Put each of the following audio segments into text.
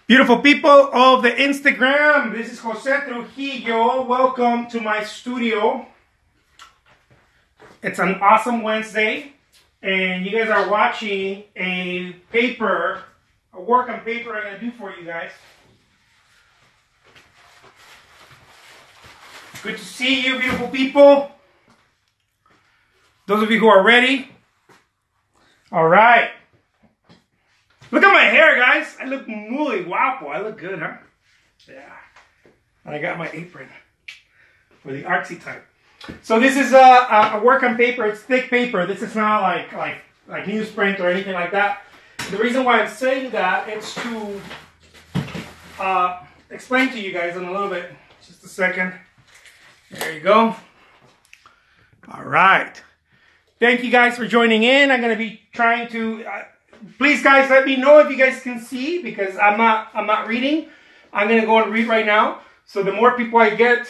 Beautiful people of the Instagram, this is Jose Trujillo. Welcome to my studio. It's an awesome Wednesday, and you guys are watching a work on paper I'm going to do for you guys. Good to see you, beautiful people. Those of you who are ready. All right. Look at my hair, guys. I look muy guapo. I look good, huh? Yeah. And I got my apron for the artsy type. So this is a work on paper. It's thick paper. This is not like newsprint or anything like that. The reason why I'm saying that is to explain to you guys in a little bit. Just a second. There you go. All right. Thank you guys for joining in. I'm going to be trying to... please, guys, let me know if you guys can see, because I'm not reading. I'm going to go and read right now. So the more people I get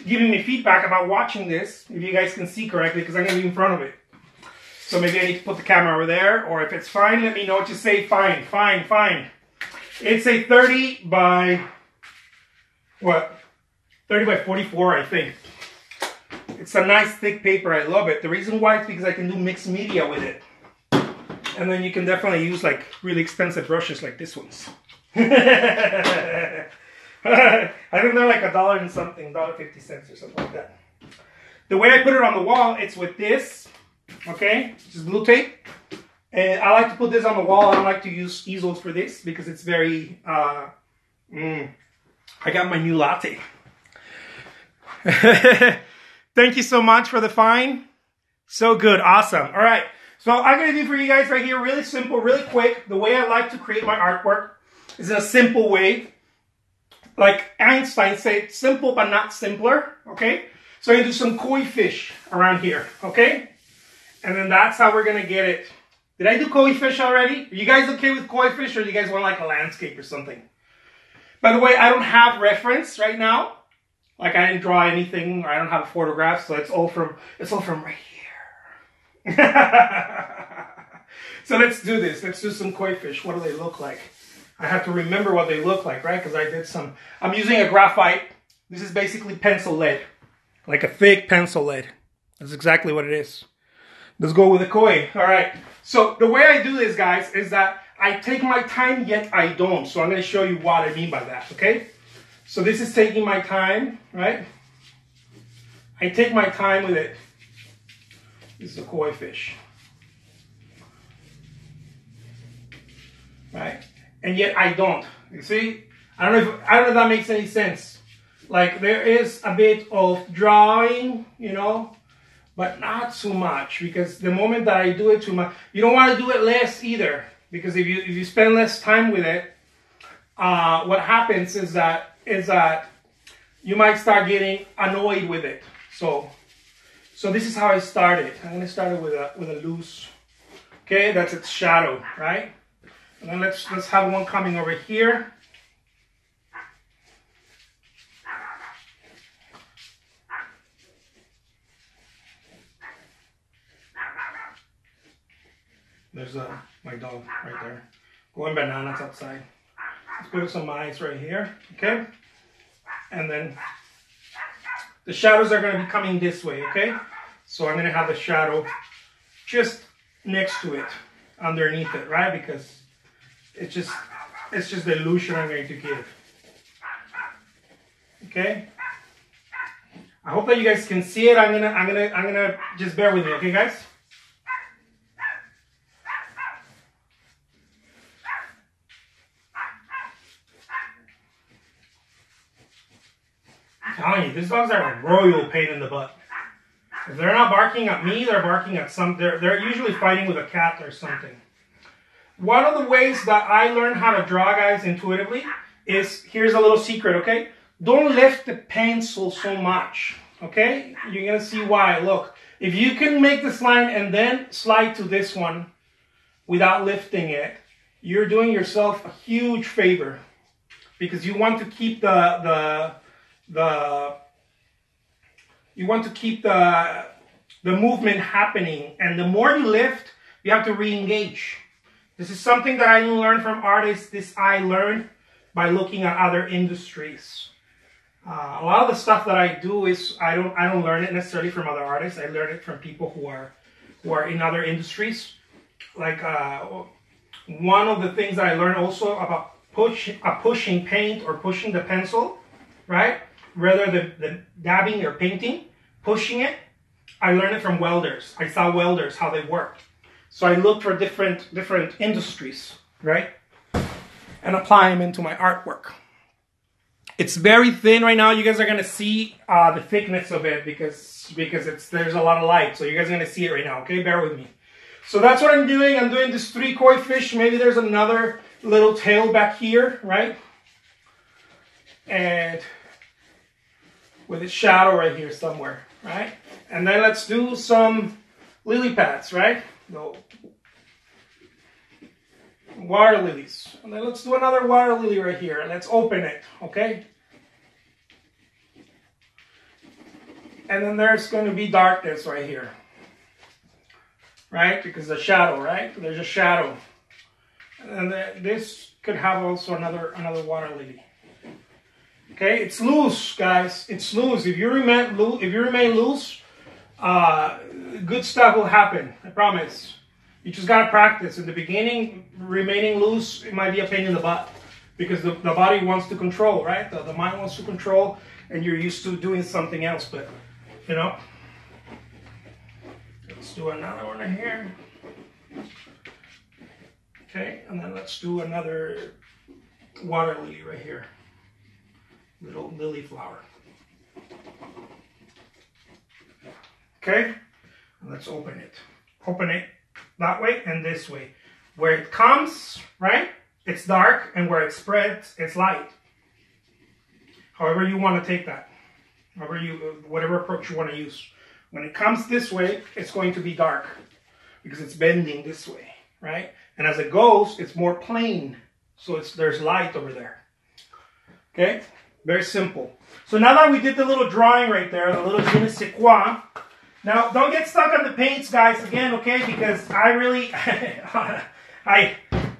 giving me feedback about watching this, if you guys can see correctly, because I'm going to be in front of it. So maybe I need to put the camera over there, or if it's fine, let me know. Just say fine, fine, fine. It's a 30 by, what? 30 by 44, I think. It's a nice thick paper. I love it. The reason why is because I can do mixed media with it. And then you can definitely use like really expensive brushes like this ones. I think they're like $1 and something, $1.50 or something like that. The way I put it on the wall, it's with this, okay? Just blue tape. And I like to put this on the wall. I don't like to use easels for this because it's very, I got my new latte. Thank you so much for the fine. So good, awesome. All right. So I'm going to do for you guys right here, really simple, really quick. The way I like to create my artwork is in a simple way. Like Einstein said, simple but not simpler, okay? So I'm going to do some koi fish around here, okay? And then that's how we're going to get it. Did I do koi fish already? Are you guys okay with koi fish, or do you guys want like a landscape or something? By the way, I don't have reference right now. Like I didn't draw anything, or I don't have a photograph, so it's all from right here. So let's do this. Let's do some koi fish. What do they look like? I have to remember what they look like, right? Because I did some... I'm using a graphite. This is basically pencil lead. Like a thick pencil lead. That's exactly what it is. Let's go with the koi. All right. So the way I do this, guys, is that I take my time, yet I don't. So I'm going to show you what I mean by that, okay? So this is taking my time, right? I take my time with it. This is a koi fish. Right? And yet I don't. You see? I don't know if that makes any sense. Like there is a bit of drawing, you know, but not too much, because the moment that I do it too much, you don't want to do it less either, because if you spend less time with it, what happens is that you might start getting annoyed with it. So this is how I started. I'm going to start it with a loose. Okay, that's its shadow, right? And then let's have one coming over here. There's my dog right there. Going bananas outside. Let's put some eyes right here, okay? And then the shadows are going to be coming this way, okay? So I'm going to have the shadow just next to it, underneath it, right? Because it's just the illusion I'm going to give. Okay? I hope that you guys can see it. I'm gonna just bear with me, okay, guys? I'm telling you, these dogs are a royal pain in the butt. If they're not barking at me, they're barking at they're usually fighting with a cat or something. One of the ways that I learned how to draw, guys, intuitively is, here's a little secret, okay? Don't lift the pencil so much, okay? You're going to see why. Look, if you can make this line and then slide to this one without lifting it, you're doing yourself a huge favor, because you want to keep the movement happening, and the more you lift, you have to re-engage. This is something that I didn't learn from artists. This I learned by looking at other industries. A lot of the stuff that I do is I don't learn it necessarily from other artists. I learn it from people who are in other industries. Like one of the things that I learned also about pushing paint or pushing the pencil, right? Rather than dabbing or painting, pushing it. I learned it from welders. I saw welders how they worked. So I looked for different industries, right? And apply them into my artwork. It's very thin right now. You guys are gonna see the thickness of it because there's a lot of light. So you guys are gonna see it right now. Okay, bear with me. So that's what I'm doing. I'm doing this 3 koi fish. Maybe there's another little tail back here, right? And with its shadow right here somewhere, right? And then let's do some lily pads, right? No. Water lilies. And then let's do another water lily right here. Let's open it, okay? And then there's going to be darkness right here. Right? Because the shadow, right? There's a shadow. And then this could have also another water lily. Okay? It's loose, guys. It's loose. If you remain loose, good stuff will happen. I promise. You just gotta practice. In the beginning, remaining loose, it might be a pain in the butt because the body wants to control, right? The mind wants to control, and you're used to doing something else. But you know, let's do another one right here. Okay, and then let's do another water lily right here. Little lily flower. Okay, and let's open it. Open it that way and this way. Where it comes, right, it's dark, and where it spreads, it's light. However you want to take that. Whatever approach you want to use. When it comes this way, it's going to be dark because it's bending this way, right? And as it goes, it's more plain. So there's light over there. Okay? Very simple. So now that we did the little drawing right there, the little je ne sais quoi. Now, don't get stuck on the paints, guys, again, okay? Because I really, I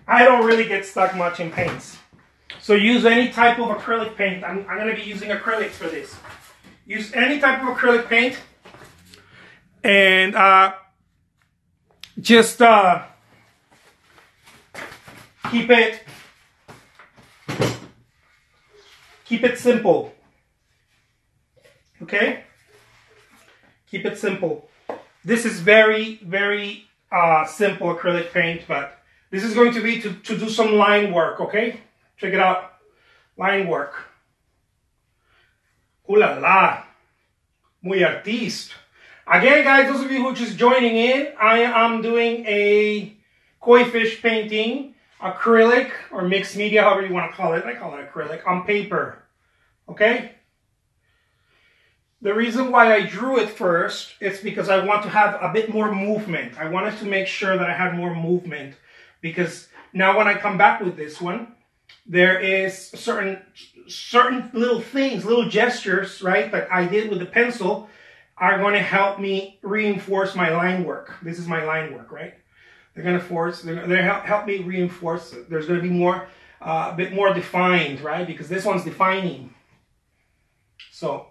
don't really get stuck much in paints. So use any type of acrylic paint. I'm going to be using acrylics for this. Use any type of acrylic paint. And just keep it simple. Okay? Keep it simple. This is very, very simple acrylic paint, but this is going to be to do some line work, okay? Check it out. Line work. Ooh la la. Muy artiste. Again, guys, those of you who are just joining in, I am doing a koi fish painting, acrylic, or mixed media, however you want to call it. I call it acrylic, on paper. Okay? The reason why I drew it first is because I want to have a bit more movement. I wanted to make sure that I had more movement because now when I come back with this one, there is certain little things, little gestures, right, that I did with the pencil are going to help me reinforce my line work. This is my line work, right? They're going to help me reinforce it. There's going to be more, a bit more defined, right? Because this one's defining. So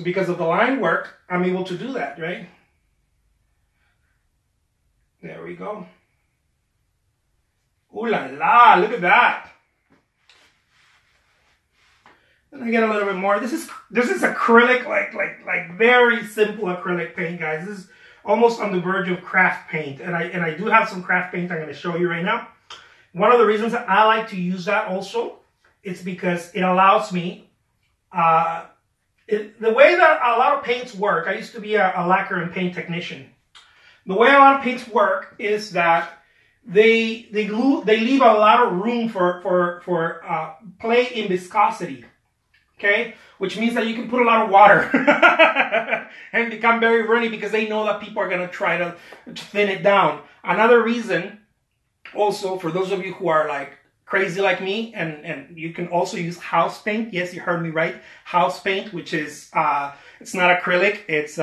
because of the line work, I'm able to do that, right? There we go. Ooh la la, look at that. Then I get a little bit more. This is acrylic, like very simple acrylic paint, guys. This is almost on the verge of craft paint. And I do have some craft paint I'm going to show you right now. One of the reasons that I like to use that also is because it allows me the way that a lot of paints work, I used to be a lacquer and paint technician. The way a lot of paints work is that they leave a lot of room for play in viscosity, okay? Which means that you can put a lot of water and become very runny because they know that people are going to try to thin it down. Another reason also for those of you who are like crazy like me, and you can also use house paint. Yes, you heard me right. House paint, which is, it's not acrylic, it's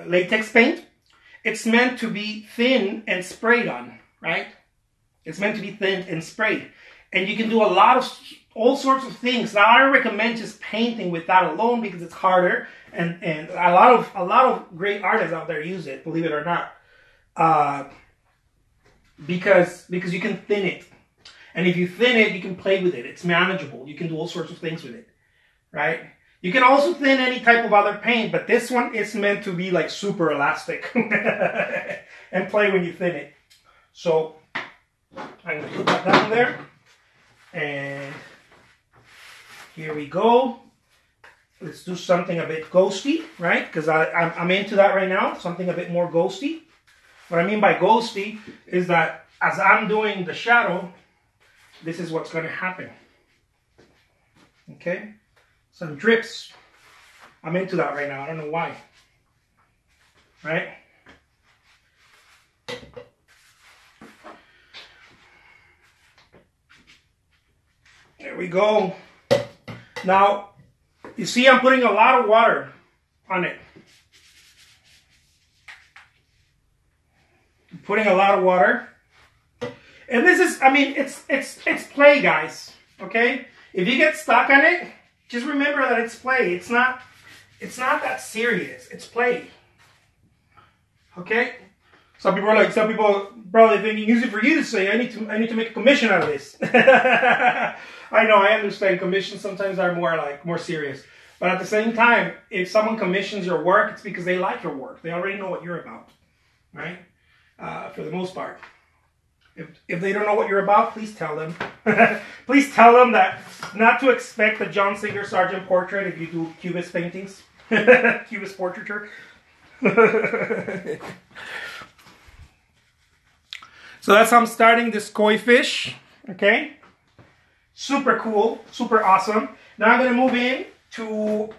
latex paint. it's meant to be thin and sprayed on, right? It's meant to be thin and sprayed. And you can do all sorts of things. Now, I don't recommend just painting with that alone because it's harder. And a lot of great artists out there use it, believe it or not. Because you can thin it. And if you thin it, you can play with it. It's manageable. You can do all sorts of things with it, right? You can also thin any type of other paint, but this one is meant to be like super elastic and play when you thin it. So I'm going to put that down there. And here we go. Let's do something a bit ghosty, right? Because I'm into that right now. Something a bit more ghosty. What I mean by ghosty is that as I'm doing the shadow, this is what's going to happen. Okay? Some drips. I'm into that right now. I don't know why. Right? There we go. Now, you see I'm putting a lot of water on it. I'm putting a lot of water. And this is, I mean, it's play, guys. Okay? If you get stuck on it, just remember that it's play. It's not that serious. It's play. Okay? Some people probably thinking, easy for you to say, I need to make a commission out of this. I know, I understand commissions sometimes are more serious. But at the same time, if someone commissions your work, it's because they like your work. They already know what you're about. Right? For the most part. If they don't know what you're about, please tell them. Please tell them that not to expect a John Singer Sargent portrait if you do Cubist paintings. Cubist portraiture. So that's how I'm starting this koi fish. Okay? Super cool. Super awesome. Now I'm going to move in to...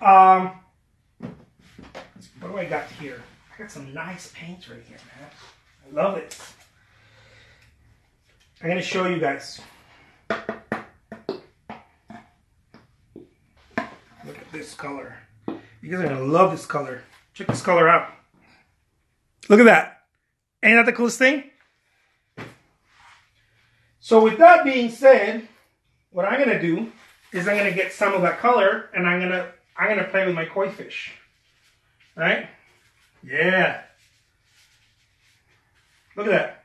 what do I got here? I got some nice paints right here, man. I love it. I'm going to show you guys. Look at this color. You guys are going to love this color. Check this color out. Look at that. Ain't that the coolest thing? So with that being said, what I'm going to do is I'm going to get some of that color and I'm going to play with my koi fish. Right? Yeah. Look at that.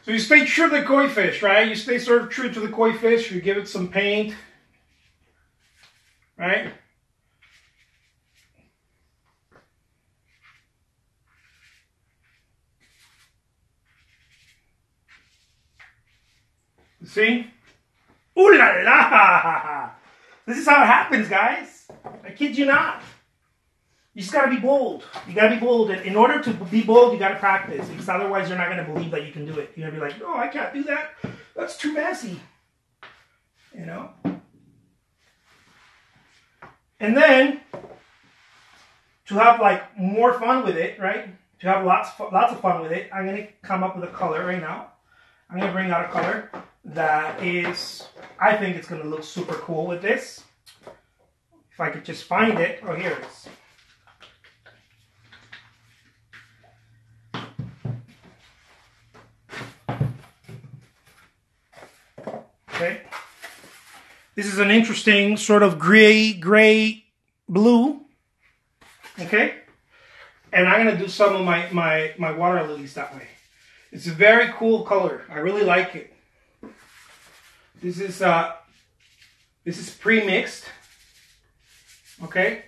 So you stay true to the koi fish, right? You stay sort of true to the koi fish. You give it some paint, right? See? Ooh la la! This is how it happens, guys. I kid you not. You just gotta be bold. You gotta be bold. And in order to be bold, you gotta practice. Because otherwise, you're not gonna believe that you can do it. You're gonna be like, "No, I can't do that. That's too messy." You know. And then, to have like more fun with it, right? To have lots of fun with it, I'm gonna come up with a color right now. I'm gonna bring out a color that is, I think it's gonna look super cool with this. If I could just find it. Oh, here it is. Okay. This is an interesting sort of gray blue. Okay. And I'm going to do some of my water lilies that way. It's a very cool color. I really like it. This is pre-mixed. Okay.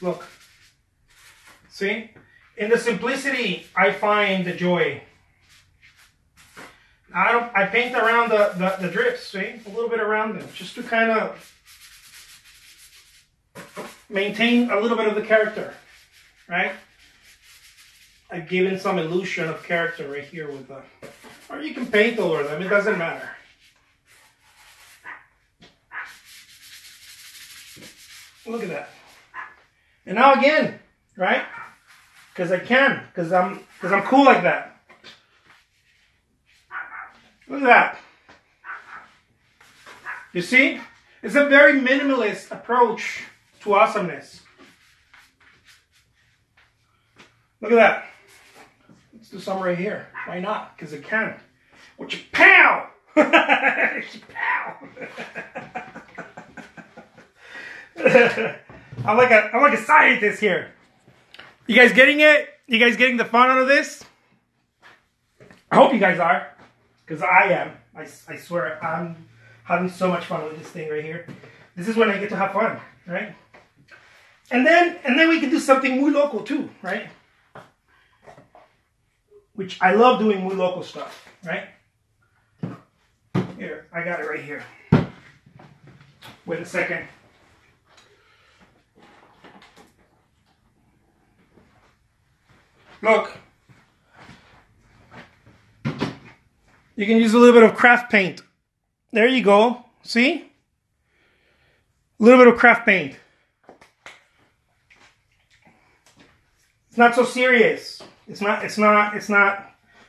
Look. See? In the simplicity, I find the joy. I paint around the drips, see? A little bit around them, just to kind of maintain a little bit of the character, right? I've given some illusion of character right here with the, or you can paint over them, it doesn't matter. Look at that. And now again, right? Because I can, because I'm cool like that. Look at that. You see? It's a very minimalist approach to awesomeness. Look at that. Let's do some right here. Why not? Because it can. With your pow! Pow! I'm like a scientist here. You guys getting it? You guys getting the fun out of this? I hope you guys are, because I am. I swear, I'm having so much fun with this thing right here. This is when I get to have fun, right? And then we can do something muy local too, right? Which I love doing muy local stuff, right? Here, I got it right here. Wait a second. Look. You can use a little bit of craft paint. There you go. See? A little bit of craft paint. It's not so serious. It's not,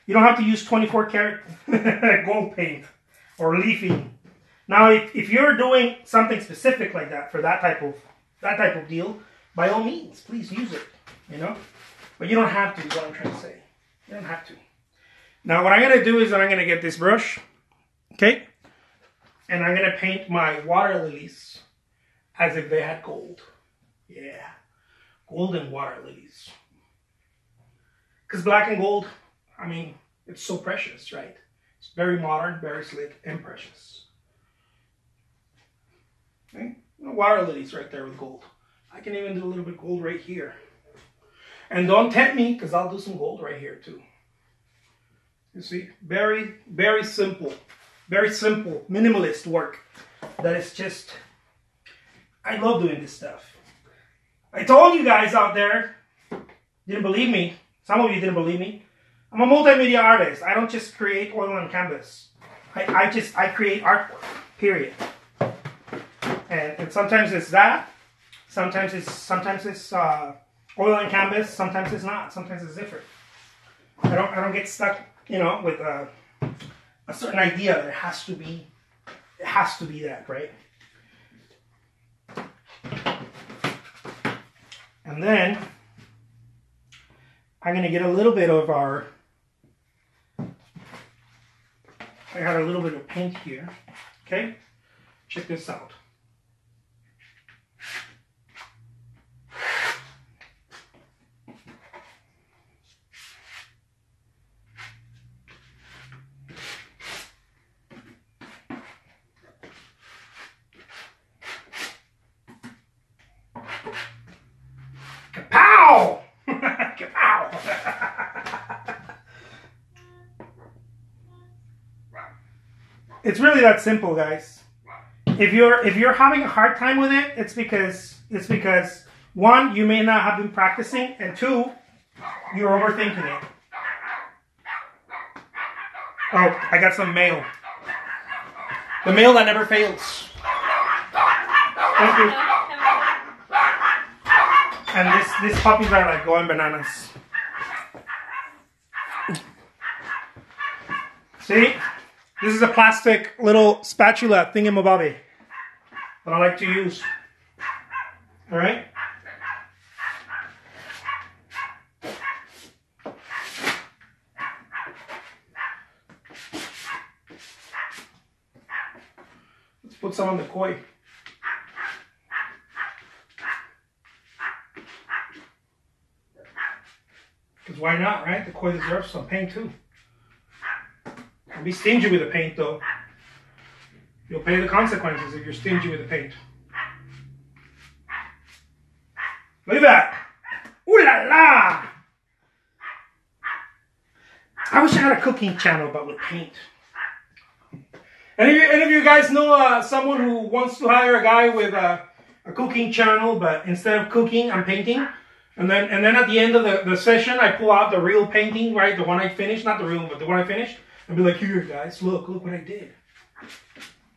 you don't have to use 24 karat gold paint or leafing. Now, if you're doing something specific like that for that type of deal, by all means, please use it, you know? But you don't have to, is what I'm trying to say. You don't have to. Now, what I'm going to do is I'm going to get this brush, okay? And I'm going to paint my water lilies as if they had gold. Yeah, golden water lilies. Because black and gold, I mean, it's so precious, right? It's very modern, very slick, and precious. Okay? Water lilies right there with gold. I can even do a little bit of gold right here. And don't tempt me, because I'll do some gold right here too. You see, very, very simple, minimalist work. That is just, I love doing this stuff. I told you guys out there, didn't believe me. Some of you didn't believe me. I'm a multimedia artist. I don't just create oil on canvas. I create artwork, period. And sometimes it's that. Sometimes it's oil on canvas. Sometimes it's not. Sometimes it's different. I don't get stuck, you know, with a certain idea that it has to be that, right? And then I'm gonna get a little bit of I got a little bit of paint here. Okay, check this out. Kapow! Kapow! It's really that simple, guys. If you're having a hard time with it, it's because one, you may not have been practicing, and two, you're overthinking it. Oh, I got some mail. The mail that never fails. Thank you. And these puppies are like going bananas. See? This is a plastic little spatula thingamabobby that I like to use. Alright? Let's put some on the koi. Because why not, right? The koi deserves some paint too. Don't be stingy with the paint though. You'll pay the consequences if you're stingy with the paint. Look at that! Ooh la la! I wish I had a cooking channel but with paint. Any of you guys know someone who wants to hire a guy with a cooking channel, but instead of cooking, I'm painting? And then at the end of the session, I pull out the real painting, right? The one I finished, not the real, but the one I finished. And be like, here guys, look what I did.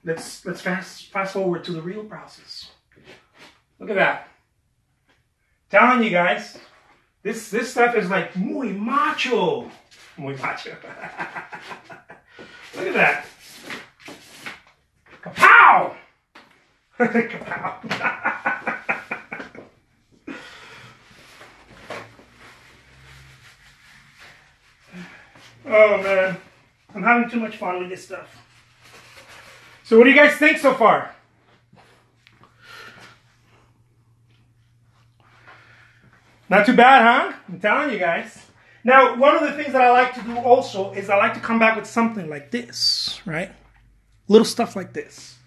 Let's fast forward to the real process. Look at that. Telling you guys, this stuff is like muy macho. Muy macho. Look at that. Kapow! Kapow. Oh man, I'm having too much fun with this stuff. So what do you guys think so far? Not too bad, huh? I'm telling you guys. Now, one of the things that I like to do also is I like to come back with something like this, right? Little stuff like this.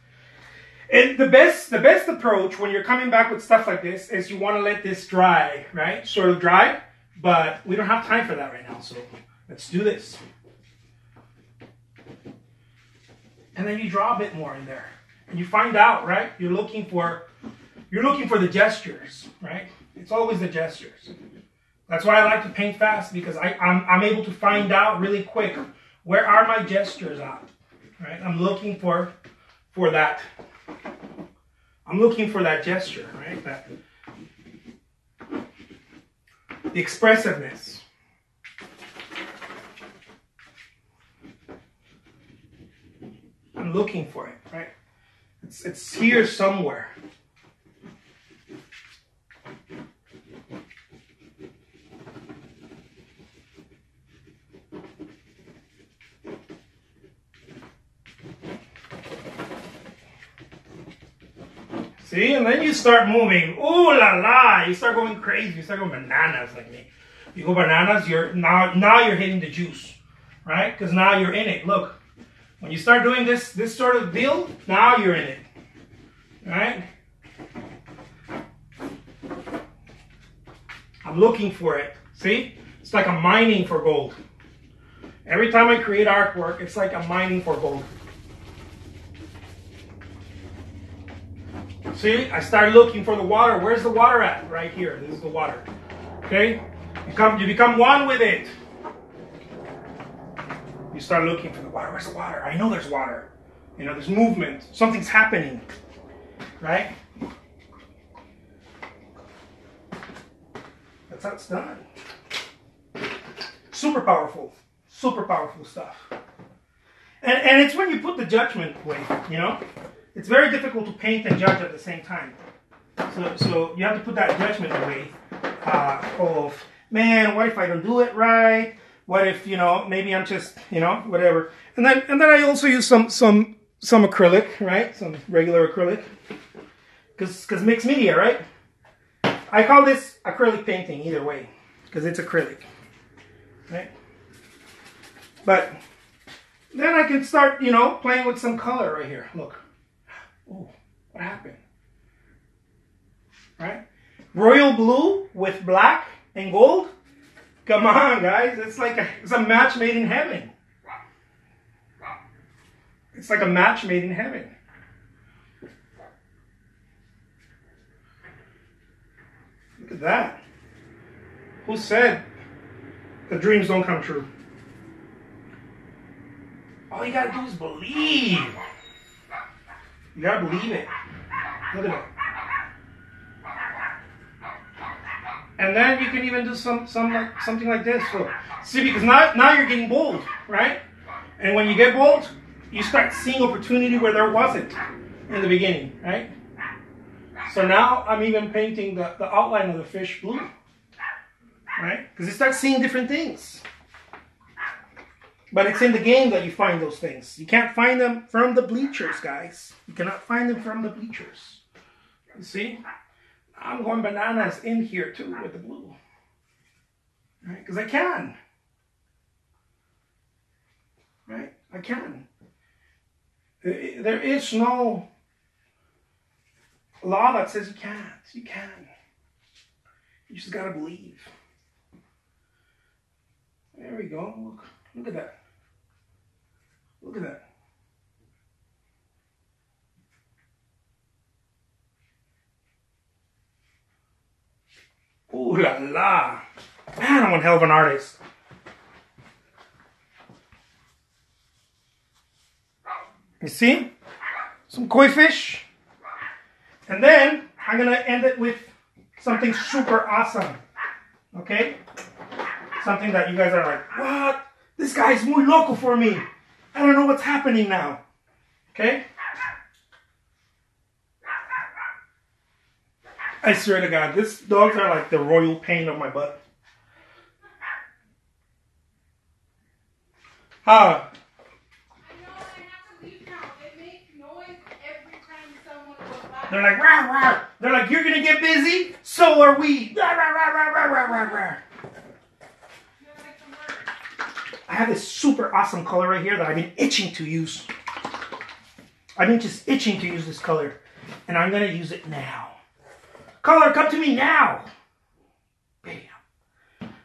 And the best approach when you're coming back with stuff like this is you want to let this dry, right? Sort of dry, but we don't have time for that right now, so let's do this. And then you draw a bit more in there. And you find out, right? You're looking for the gestures, right? It's always the gestures. That's why I like to paint fast, because I'm able to find out really quick where are my gestures at, right? I'm looking for that. I'm looking for that gesture, right? The expressiveness. I'm looking for it, right? It's here somewhere. See, and then you start moving. Ooh la la! You start going crazy. You start going bananas like me. You go bananas. Now you're hitting the juice, right? Because now you're in it. Look, when you start doing this sort of deal, now you're in it, right? I'm looking for it. See, it's like I'm mining for gold. Every time I create artwork, it's like I'm mining for gold. See, I start looking for the water. Where's the water at? Right here. This is the water. Okay? You become one with it. You start looking for the water. Where's the water? I know there's water. You know, there's movement. Something's happening. Right? That's how it's done. Super powerful. Super powerful stuff. And it's when you put the judgment away, you know? It's very difficult to paint and judge at the same time. So you have to put that judgment away of, man, what if I don't do it right? What if, you know, maybe I'm just, you know, whatever. And then I also use some acrylic, right? Some regular acrylic. Because mixed media, right? I call this acrylic painting either way. Because it's acrylic. Right? But then I can start, you know, playing with some color right here. Look. Oh, what happened? Right? Royal blue with black and gold. Come on, guys. It's a match made in heaven. It's like a match made in heaven. Look at that. Who said the dreams don't come true? All you gotta do is believe. You gotta believe it. Look at it. And then you can even do something like this. So, see, because now you're getting bold, right? And when you get bold, you start seeing opportunity where there wasn't in the beginning, right? So now I'm even painting the outline of the fish blue, right? Because you start seeing different things. But it's in the game that you find those things. You can't find them from the bleachers, guys. You cannot find them from the bleachers. You see? I'm going bananas in here too with the blue. Right? Because I can. Right? I can. There is no law that says you can't. You can. You just got to believe. There we go. Look at that. Look at that. Ooh la la. Man, I'm one hell of an artist. You see? Some koi fish. And then I'm going to end it with something super awesome. Okay? Something that you guys are like, what? This guy's muy loco for me. I don't know what's happening now. Okay? I swear to God, these dogs are like the royal pain of my butt. Huh? They're like, rah, rah. They're like, you're gonna get busy? So are we. Rah, rah, rah, rah, rah, rah, rah, rah. I have this super awesome color right here that I've been itching to use. I've been just itching to use this color. And I'm gonna use it now. Color, come to me now. Bam.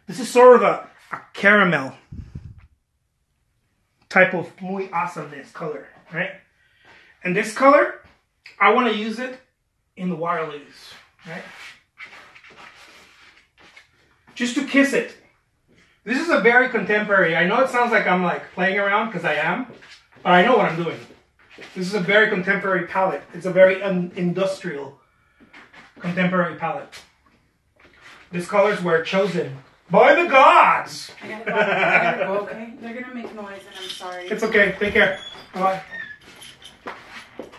This is sort of a caramel type of muy awesomeness color, right? And this color, I want to use it in the water lilies, right? Just to kiss it. This is a very contemporary. I know it sounds like I'm like playing around because I am, but I know what I'm doing. This is a very contemporary palette. It's a very industrial contemporary palette. These colors were chosen by the gods. I gotta go, okay? They're gonna make noise and I'm sorry. It's okay. Take care. Bye.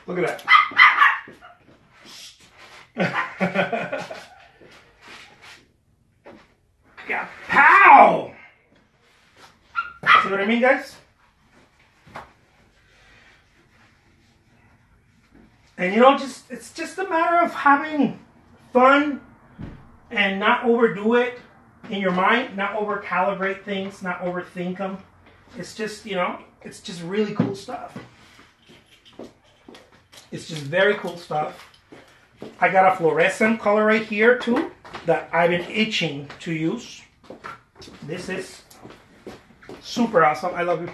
Look at that. Yeah. Pow! See what I mean, guys? And you know, it's just a matter of having fun and not overdo it in your mind, not over calibrate things, not overthink them. It's just, you know, it's just really cool stuff. It's just very cool stuff. I got a fluorescent color right here too that I've been itching to use. This is super awesome. I love it.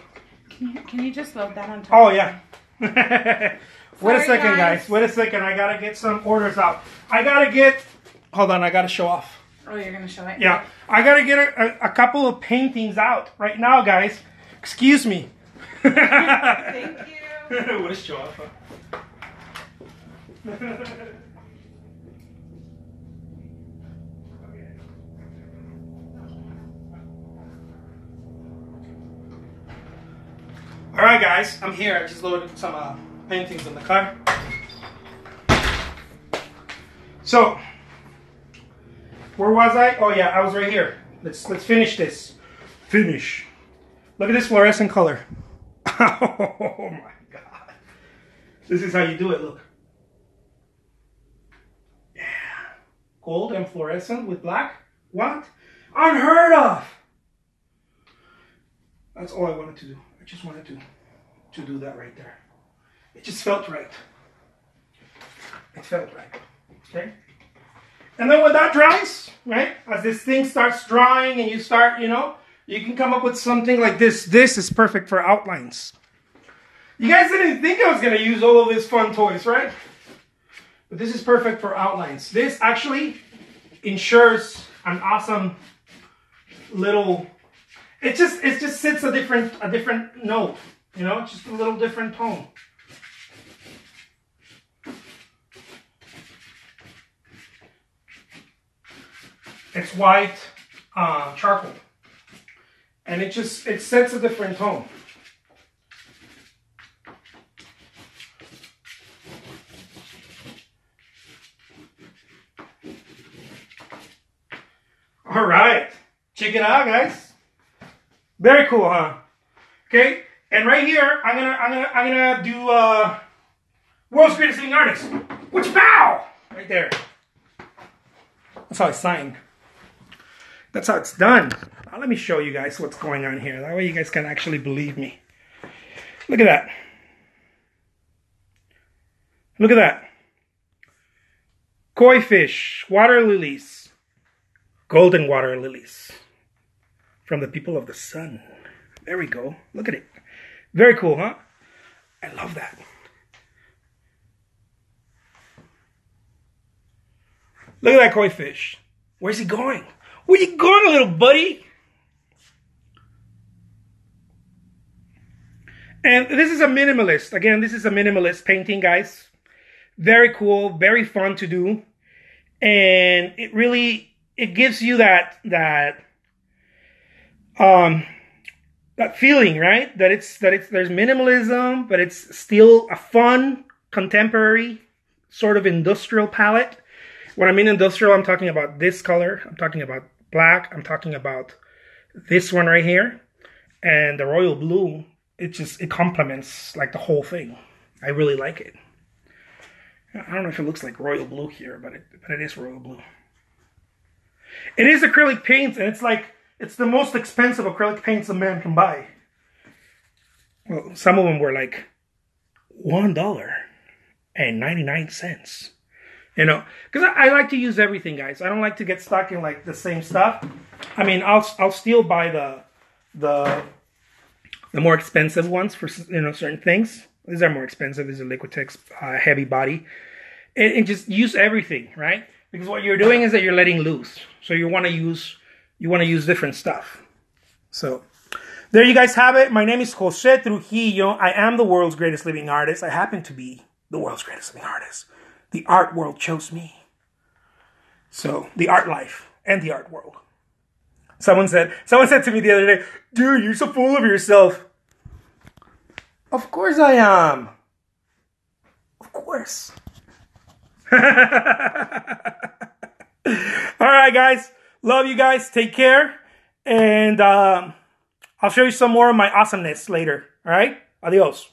Can you just load that on top? Oh yeah. Wait a second, guys. Wait a second. I gotta get some orders out. Hold on. I gotta show off. Oh, you're gonna show it? Yeah. I gotta get a couple of paintings out right now, guys. Excuse me. Thank you. What a show off, huh? All right, guys. I'm here. I just loaded some paintings in the car. So, where was I? Oh yeah, I was right here. Let's finish this. Finish. Look at this fluorescent color. Oh my God. This is how you do it, look. Yeah. Gold and fluorescent with black. What? Unheard of. That's all I wanted to do. I just wanted to do that right there. It just felt right. It felt right. Okay? And then when that dries, right? As this thing starts drying and you start, you know, you can come up with something like this. This is perfect for outlines. You guys didn't think I was going to use all of these fun toys, right? But this is perfect for outlines. This actually ensures an awesome little... It just sits a different note, you know, just a little different tone. It's white charcoal, and it sets a different tone. All right, check it out, guys. Very cool, huh? Okay, and right here, I'm gonna do World's Greatest Living Artist, which bow right there. That's how it's signed. That's how it's done. Now let me show you guys what's going on here. That way you guys can actually believe me. Look at that. Look at that. Koi fish, water lilies, golden water lilies. From the people of the sun. There we go. Look at it. Very cool, huh? I love that. Look at that koi fish. Where's he going? Where you going, little buddy? And this is a minimalist. Again, this is a minimalist painting, guys. Very cool. Very fun to do. And it gives you that feeling, right? That there's minimalism, but it's still a fun, contemporary, sort of industrial palette. When I mean industrial, I'm talking about this color. I'm talking about black. I'm talking about this one right here. And the royal blue, it complements like the whole thing. I really like it. I don't know if it looks like royal blue here, but it is royal blue. It is acrylic paint, and it's the most expensive acrylic paints a man can buy. Well, some of them were like $1.99. You know, because I like to use everything, guys. I don't like to get stuck in like the same stuff. I mean, I'll still buy the more expensive ones for, you know, certain things. These are more expensive. These are Liquitex heavy body, and just use everything, right? Because what you're doing is that you're letting loose. So you want to use different stuff. So there you guys have it. My name is Jose Trujillo. I am the world's greatest living artist. I happen to be the world's greatest living artist. The art world chose me. So the art life and the art world. Someone said to me the other day, dude, you're so full of yourself. Of course I am. Of course. All right, guys. Love you guys. Take care. And I'll show you some more of my awesomeness later. All right? Adios.